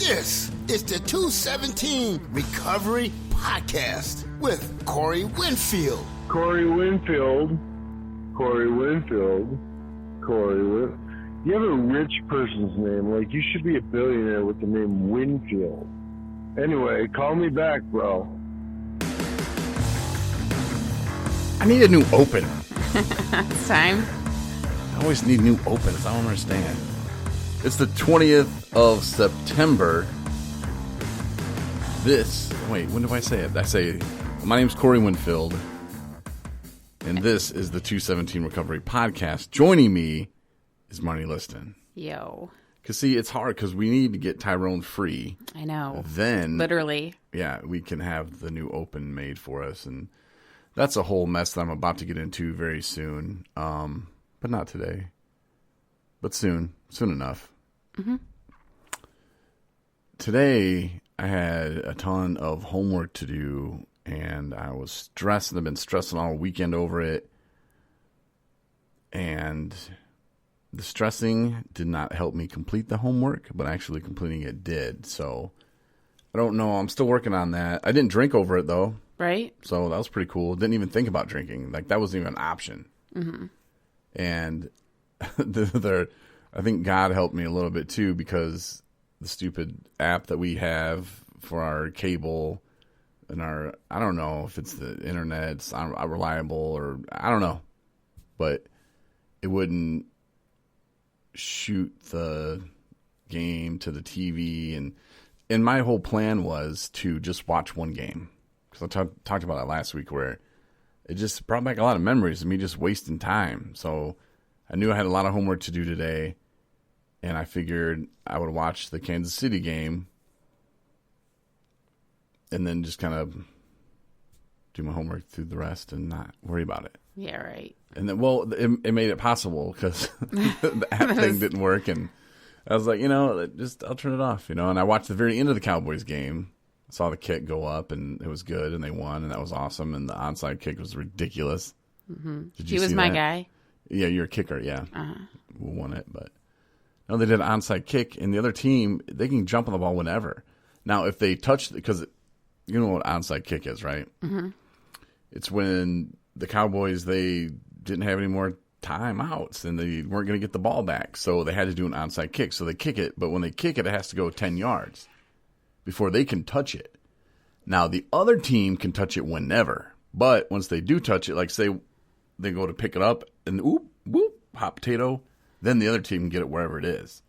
This is the 217 Recovery Podcast with Corey Winfield. Corey Winfield. You have a rich person's name. Like, you should be a billionaire with the name Winfield. Anyway, call me back, bro. I need a new open. It's time. I always need new opens. I don't understand. It's the 20th of September. When do I say it? I say, my name's Corey Winfield, and this is the 217 Recovery Podcast. Joining me is Marnie Liston. Yo. Because, see, it's hard because we need to get Tyrone free. I know. Then, literally. Yeah, we can have the new open made for us, and that's a whole mess that I'm about to get into very soon. But not today. But soon enough. Mm-hmm. Today, I had a ton of homework to do, and I was stressed, and I've been stressing all weekend over it. And the stressing did not help me complete the homework, but actually completing it did. So, I don't know. I'm still working on that. I didn't drink over it, though. Right. So, that was pretty cool. Didn't even think about drinking. Like, that wasn't even an option. Mm-hmm. And I think God helped me a little bit too, because the stupid app that we have for our cable and I don't know if it's the internet, it's unreliable, or I don't know, but it wouldn't shoot the game to the TV. And my whole plan was to just watch one game, because I talked about it last week, where it just brought back a lot of memories of me just wasting time. So I knew I had a lot of homework to do today, and I figured I would watch the Kansas City game and then just kind of do my homework through the rest and not worry about it. Yeah, right. And then, it made it possible because the app thing didn't work, and I was like, I'll turn it off, and I watched the very end of the Cowboys game. Saw the kick go up, and it was good, and they won, and that was awesome, and the onside kick was ridiculous. Mm-hmm. Did you He was see my that? guy. Yeah, you're a kicker, yeah. Uh-huh. We won it, but no, they did an onside kick, and the other team, they can jump on the ball whenever. Now, if they touch, because you know what onside kick is, right? Mm-hmm. It's when the Cowboys, they didn't have any more timeouts, and they weren't going to get the ball back, so they had to do an onside kick. So they kick it, but when they kick it, it has to go 10 yards before they can touch it. Now, the other team can touch it whenever, but once they do touch it, like say they go to pick it up, and hot potato, then the other team can get it wherever it is.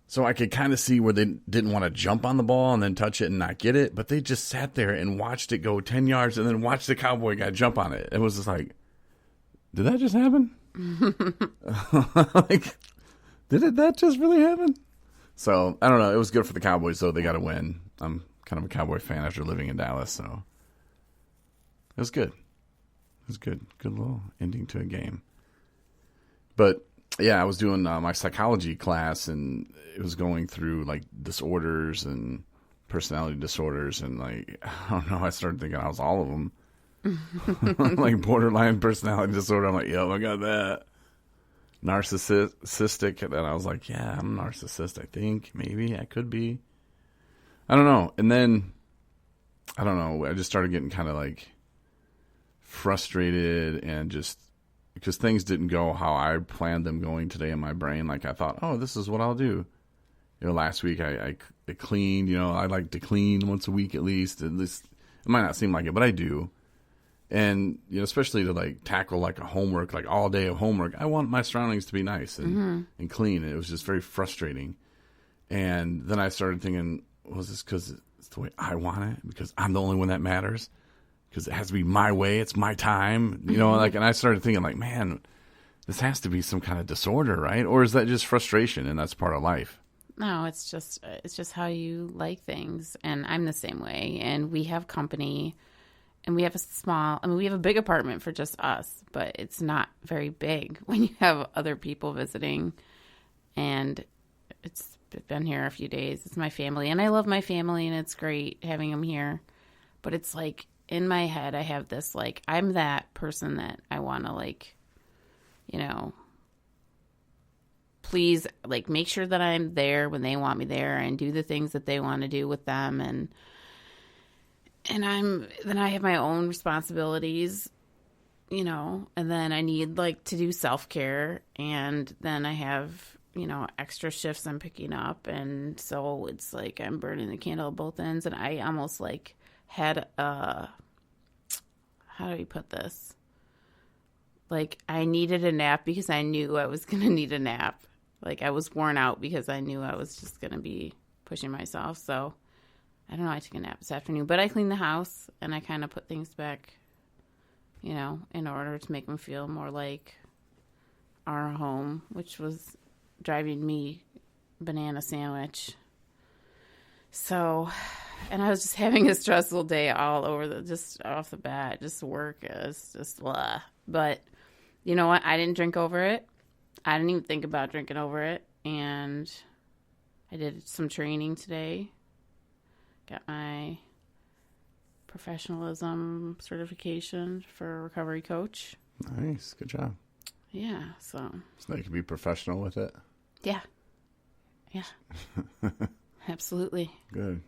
So I could kind of see where they didn't want to jump on the ball and then touch it and not get it, but they just sat there and watched it go 10 yards and then watched the Cowboy guy jump on it. It was just like, did that just happen? Like, did that just really happen? So, I don't know. It was good for the Cowboys, though. They got to win. I'm kind of a Cowboy fan after living in Dallas, so it was good. It was good. Good little ending to a game. But, yeah, I was doing my psychology class, and it was going through, like, disorders and personality disorders, and, like, I don't know, I started thinking I was all of them. Like, borderline personality disorder. I'm like, I got that. Narcissistic, and then I was like, yeah, I'm a narcissist, I think. Maybe I could be. I don't know. And then, I don't know, I just started getting kind of, like, frustrated, and just because things didn't go how I planned them going today in my brain. Like, I thought, this is what I'll do. Last week I cleaned. I like to clean once a week at least. At least it might not seem like it, but I do. And especially to like tackle like a homework, like all day of homework, I want my surroundings to be nice and clean. And it was just very frustrating. And then I started thinking, was this because it's the way I want it? Because I'm the only one that matters? Because it has to be my way. It's my time. And I started thinking like, man, this has to be some kind of disorder, right? Or is that just frustration and that's part of life? No, it's just how you like things. And I'm the same way. And we have company, and we have we have a big apartment for just us, but it's not very big when you have other people visiting. And it's been here a few days. It's my family, and I love my family, and it's great having them here. But it's like, in my head, I have this, like, I'm that person that I want to, like, please, like, make sure that I'm there when they want me there and do the things that they want to do with them. And then I have my own responsibilities, you know, and then I need, like, to do self-care, and then I have, you know, extra shifts I'm picking up, and so it's like I'm burning the candle at both ends, and I almost, like, had a, how do we put this? Like, I needed a nap because I knew I was going to need a nap. Like, I was worn out because I knew I was just going to be pushing myself, so I don't know, I took a nap this afternoon, but I cleaned the house, and I kind of put things back, you know, in order to make them feel more like our home, which was driving me banana sandwich. So, and I was just having a stressful day all over just off the bat, just work is just blah. But you know what? I didn't drink over it. I didn't even think about drinking over it. And I did some training today. Got my professionalism certification for recovery coach. Nice. Good job. Yeah, so now you can be professional with it. Yeah. Absolutely. Good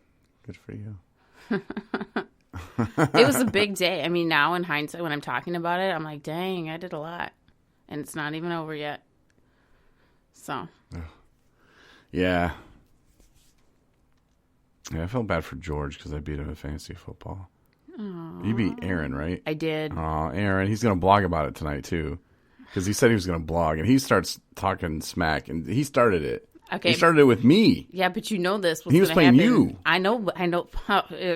for you. It was a big day. I mean, now in hindsight, when I'm talking about it, I'm like, dang, I did a lot. And it's not even over yet. So. Yeah, I felt bad for George because I beat him in fantasy football. Aww. You beat Aaron, right? I did. Oh, Aaron. He's going to blog about it tonight, too. Because he said he was going to blog, and he starts talking smack, and he started it. Okay. He started it with me. Yeah, but you know this. He was playing you. I know.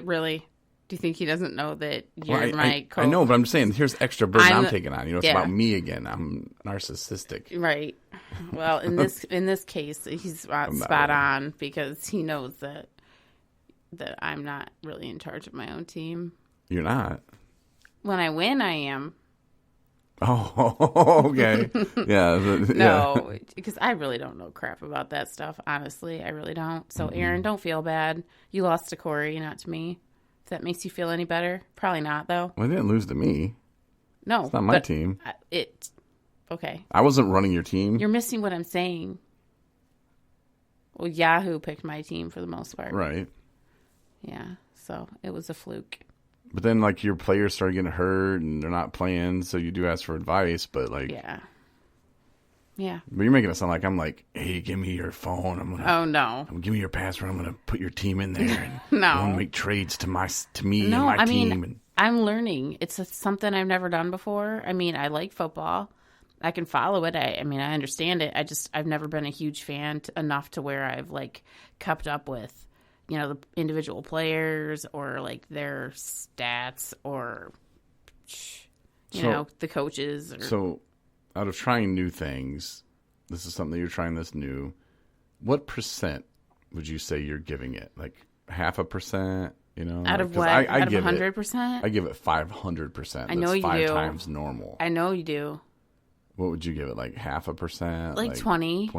Really? Do you think he doesn't know that you're my coach? I know, but I'm just saying, here's extra burden I'm taking on. You know, it's about me again. I'm narcissistic. Right. Well, in this case, he's spot on because he knows that I'm not really in charge of my own team. You're not. When I win, I am. Oh, okay. Yeah. No, because I really don't know crap about that stuff. Honestly, I really don't. So, Aaron, don't feel bad. You lost to Corey, not to me. If that makes you feel any better, probably not, though. Well, I didn't lose to me. No, it's not my team. Okay. I wasn't running your team. You're missing what I'm saying. Well, Yahoo picked my team for the most part. Right. Yeah. So it was a fluke. But then, like, your players started getting hurt and they're not playing, so you do ask for advice, but, like... Yeah. Yeah. But you're making it sound like I'm like, hey, give me your phone. Oh, no. Give me your password. I'm going to put your team in there. And No. I want to make trades to me and my team. Mean, I'm learning. It's something I've never done before. I mean, I like football. I can follow it. I mean, I understand it. I've never been a huge fan enough to where I've, like, kept up with, you know, the individual players or, like, their stats or, you know, the coaches. So, out of trying new things, this is something that you're trying this new, what % would you say you're giving it? Like, 0.5%? You know? Out of what? Out of 100%? I give it 500%. I know you do. 5 times normal. I know you do. What would you give it? Like 0.5%? Like 20.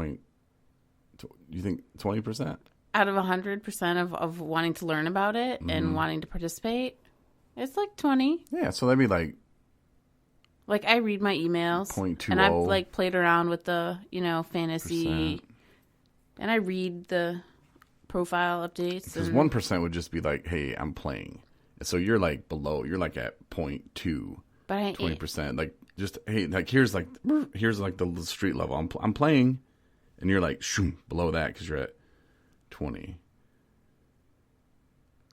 You think 20%? Out of 100% of wanting to learn about it and wanting to participate, it's like 20. Yeah, so that'd be like... Like, I read my emails. 0.20. And I've, like, played around with the, you know, fantasy. And I read the profile updates. Because 1% would just be like, hey, I'm playing. So you're, like, below. You're, like, at 0.2. But 20%. Like, just, hey, like, here's the street level. I'm playing. And you're, like, shoom, below that because you're at 20.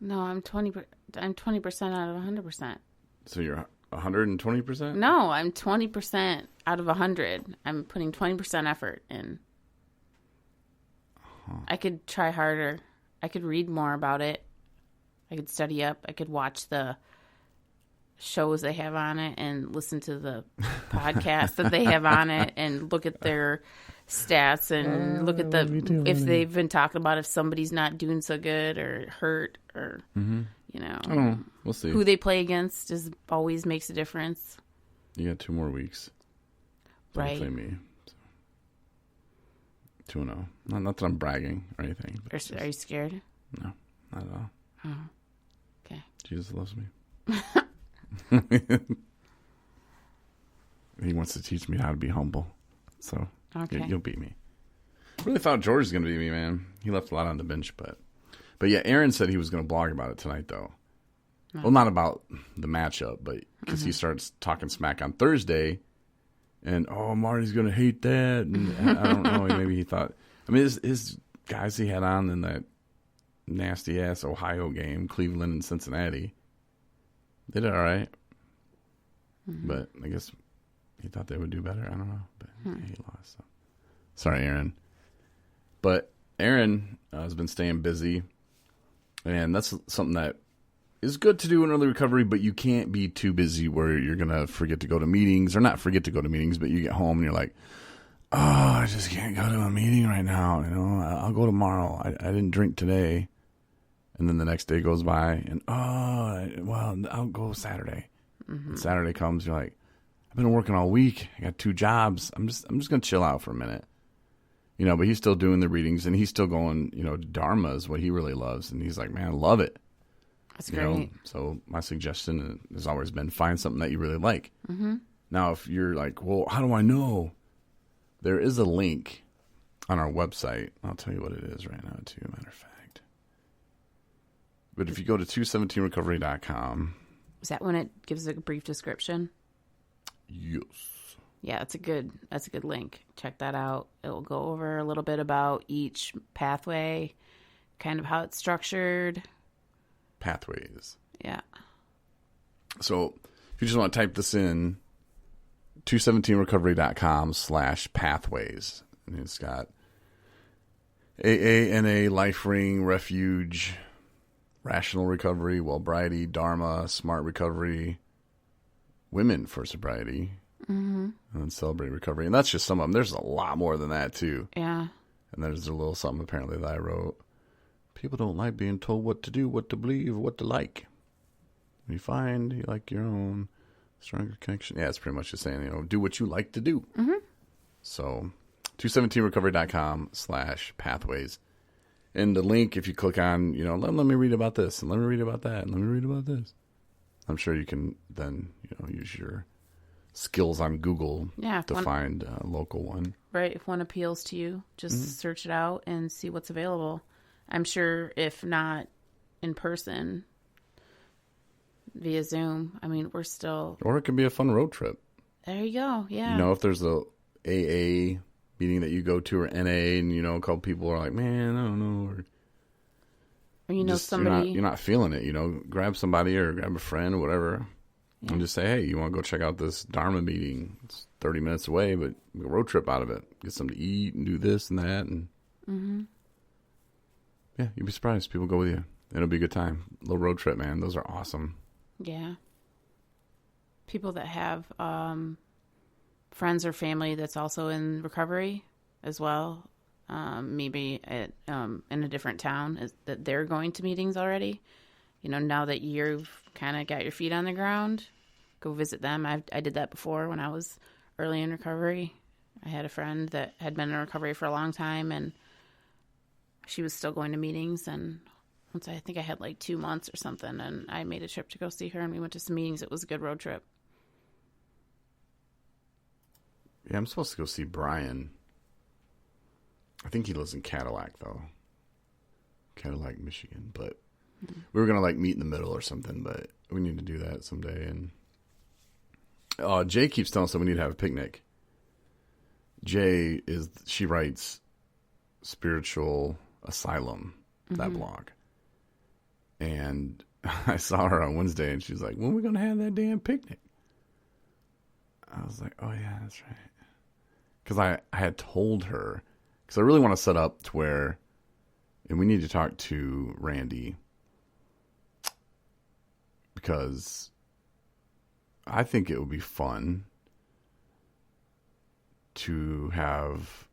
No, I'm 20% out of 100%. So you're 120%? No, I'm 20% out of 100. I'm putting 20% effort in. Huh. I could try harder. I could read more about it. I could study up. I could watch the shows they have on it and listen to the podcasts that they have on it and look at their stats and look at if they've been talking about if somebody's not doing so good or hurt or you know, we'll see. Who they play against always makes a difference. You got 2 more weeks. Right. Play me. So. 2-0. Not that I'm bragging or anything. Are you scared? No, not at all. Oh, okay. Jesus loves me. He wants to teach me how to be humble. So you'll beat me. really thought George was going to be me, man. He left a lot on the bench, but yeah, Aaron said he was going to blog about it tonight, though. Oh. Well, not about the matchup, but because he starts talking smack on Thursday, and Marty's going to hate that, and I don't know, maybe he thought. I mean, his guys he had on in that nasty ass Ohio game, Cleveland and Cincinnati, they did all right, but I guess he thought they would do better. I don't know, but he lost. So. Sorry, Aaron. But Aaron has been staying busy, and that's something that is good to do in early recovery, but you can't be too busy where you're going to forget to go to meetings, or not forget to go to meetings, but you get home and you're like, oh, I just can't go to a meeting right now. You know, I'll go tomorrow. I didn't drink today. And then the next day goes by, and I'll go Saturday. And Saturday comes, you're like, I've been working all week. I got 2 jobs. I'm just going to chill out for a minute. You know, but he's still doing the readings, and he's still going, Dharma is what he really loves. And he's like, man, I love it. That's great. So my suggestion has always been find something that you really like. Now, if you're like, well, how do I know? There is a link on our website. I'll tell you what it is right now, too, matter of fact. But if you go to 217recovery.com. Is that when it gives a brief description? Yes. Yeah, that's a good link. Check that out. It will go over a little bit about each pathway, kind of how it's structured. Pathways. Yeah. So if you just want to type this in, 217recovery.com/pathways. And it's got AA, NA, Life Ring, Refuge, Rational Recovery, Wellbriety, Dharma, Smart Recovery, Women for Sobriety, and then Celebrate Recovery. And that's just some of them. There's a lot more than that, too. Yeah. And there's a little something apparently that I wrote. People don't like being told what to do, what to believe, what to like. When you find you like your own stronger connection. Yeah, it's pretty much just saying, do what you like to do. So 217recovery.com/pathways. And the link, if you click on, let me read about this, and let me read about that, and let me read about this. I'm sure you can then, use your skills on Google to find a local one. Right. If one appeals to you, just search it out and see what's available. I'm sure if not in person, via Zoom, I mean, we're still... Or it could be a fun road trip. There you go, yeah. If there's a AA meeting that you go to, or NA, and, a couple people are like, man, I don't know, or somebody... You're not feeling it, grab somebody or grab a friend or whatever, and just say, hey, you want to go check out this Dharma meeting? It's 30 minutes away, but a road trip out of it. Get something to eat and do this and that, and... Yeah, you'd be surprised. People go with you. It'll be a good time. Little road trip, man. Those are awesome. Yeah. People that have friends or family that's also in recovery as well, maybe in a different town, that they're going to meetings already. Now that you've kind of got your feet on the ground, go visit them. I did that before when I was early in recovery. I had a friend that had been in recovery for a long time, and she was still going to meetings, and once I think I had like 2 months or something, and I made a trip to go see her, and we went to some meetings. It was a good road trip. Yeah, I'm supposed to go see Brian. I think he lives in Cadillac, though. Cadillac, Michigan. But we were going to meet in the middle or something, but we need to do that someday. And Jay keeps telling us that we need to have a picnic. She writes Spiritual Asylum, that blog. And I saw her on Wednesday, and she's like, when are we going to have that damn picnic? I was like, oh, yeah, that's right. Because I had told her, because I really want to set up to where, and we need to talk to Randy, because I think it would be fun to have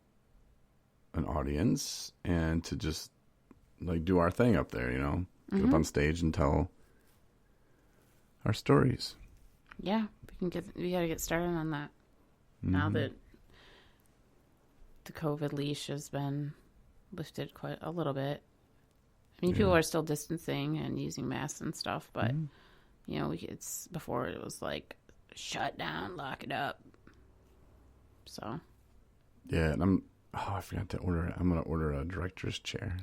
an audience and to just do our thing up there, get up on stage and tell our stories. Yeah, we got to get started on that. Now that the COVID leash has been lifted quite a little bit. I mean, people are still distancing and using masks and stuff, but it's before it was shut down, lock it up. So. Yeah, and Oh, I forgot to order it. I'm going to order a director's chair.